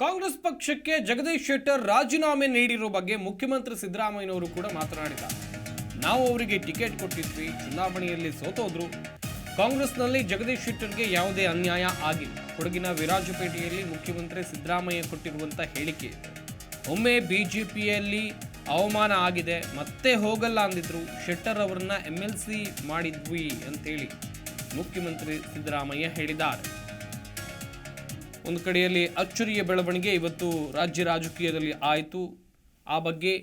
ಕಾಂಗ್ರೆಸ್ ಪಕ್ಷಕ್ಕೆ ಜಗದೀಶ್ ಶೆಟ್ಟರ್ ರಾಜೀನಾಮೆ ನೀಡಿರೋ ಬಗ್ಗೆ ಮುಖ್ಯಮಂತ್ರಿ ಸಿದ್ದರಾಮಯ್ಯನವರು ಕೂಡ ಮಾತನಾಡಿದ್ದಾರೆ. ನಾವು ಅವರಿಗೆ ಟಿಕೆಟ್ ಕೊಟ್ಟಿದ್ವಿ, ಚುನಾವಣೆಯಲ್ಲಿ ಸೋತೋದ್ರು. ಕಾಂಗ್ರೆಸ್ನಲ್ಲಿ ಜಗದೀಶ್ ಶೆಟ್ಟರ್ಗೆ ಯಾವುದೇ ಅನ್ಯಾಯ ಆಗಿಲ್ಲ. ಕೊಡಗಿನ ವಿರಾಜಪೇಟೆಯಲ್ಲಿ ಮುಖ್ಯಮಂತ್ರಿ ಸಿದ್ದರಾಮಯ್ಯ ಕೊಟ್ಟಿರುವಂಥ ಹೇಳಿಕೆ, ಒಮ್ಮೆ ಬಿಜೆಪಿಯಲ್ಲಿ ಅವಮಾನ ಆಗಿದೆ, ಮತ್ತೆ ಹೋಗಲ್ಲ ಅಂದಿದ್ರು. ಶೆಟ್ಟರ್ ಅವರನ್ನ MLC ಮಾಡಿದ್ವಿ ಅಂತೇಳಿ ಮುಖ್ಯಮಂತ್ರಿ ಸಿದ್ದರಾಮಯ್ಯ ಹೇಳಿದ್ದಾರೆ. ಒಂದು ಕಡೆಯಲ್ಲಿ ಅಚ್ಚರಿಯ ಬೆಳವಣಿಗೆ ಇವತ್ತು ರಾಜ್ಯ ರಾಜಕೀಯದಲ್ಲಿ ಆಯಿತು. ಆ ಬಗ್ಗೆ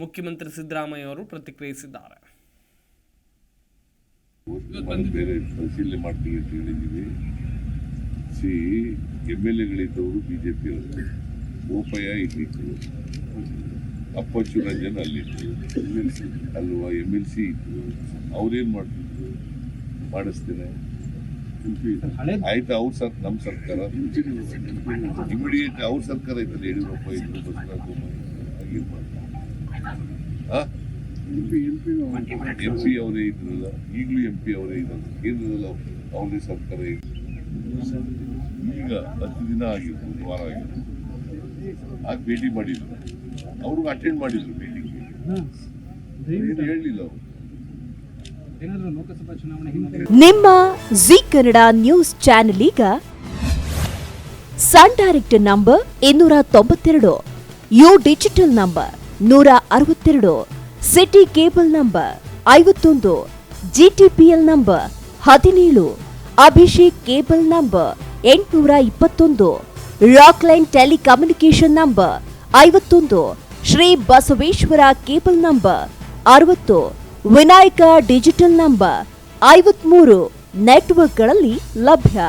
ಮುಖ್ಯಮಂತ್ರಿ ಸಿದ್ದರಾಮಯ್ಯ ಅವರು ಪ್ರತಿಕ್ರಿಯಿಸಿದ್ದಾರೆ. ಬೇರೆ ಪರಿಶೀಲನೆ ಮಾಡ್ತೀವಿ ಅಂತ ಹೇಳಿದ್ದೀವಿ. MLA-ಗಳಿದ್ದವರು ಬಿಜೆಪಿ ಓಪಯ್ಯ ಇಲ್ಲಿತ್ತು, ಅಪ್ಪಚ್ಚು ರಂಜನ್ ಅಲ್ಲಿತ್ತು ಅಲ್ವಾ, MLC ಇತ್ತು. ಅವ್ರೇನ್ ಮಾಡ್ತಿದ್ರು, ಮಾಡಿಸ್ತೇನೆ ಆಯ್ತು. ಅವ್ರ ನಮ್ಮ ಸರ್ಕಾರ ಇಮಿಡಿಯೇಟ್ ಅವ್ರ ಸರ್ಕಾರ ಐತಲ್ಲ, ಯಡಿಯೂರಪ್ಪ ಇದ್ರು, ಬಸವರಾಜ ಬೊಮ್ಮಾಯಿ MP ಅವರೇ ಇದ್ರಲ್ಲ, ಈಗಲೂ MP ಅವರೇ ಇದ್ದಾರೆ, ಕೇಂದ್ರದಲ್ಲಿ ಅವರೇ ಸರ್ಕಾರ ಇದೆ. ಈಗ 10 ದಿನ ಆಗಿತ್ತು, 1 ವಾರ ಆಗಿತ್ತು. ಆಗ ಭೇಟಿ ಮಾಡಿದ್ರು, ಅವ್ರಿಗೆ ಅಟೆಂಡ್ ಮಾಡಿದ್ರು ಮೀಟಿಂಗ್ಗೆ, ಹೇಳಲಿಲ್ಲ ಅವರು. ನಿಮ್ಮ ಜಿ ಕನ್ನಡ ನ್ಯೂಸ್ ಚಾನೆಲ್ ಈಗ Sun Direct number 292, U digital number 162, City Cable number 51, GTPL number 17, Abhishek cable number 821, Rockline telecommunication number 51, Shri Basaveshwara cable number 60, Vinayaka digital number 53 ನೆಟ್ವರ್ಕ್ಗಳಲ್ಲಿ ಲಭ್ಯ.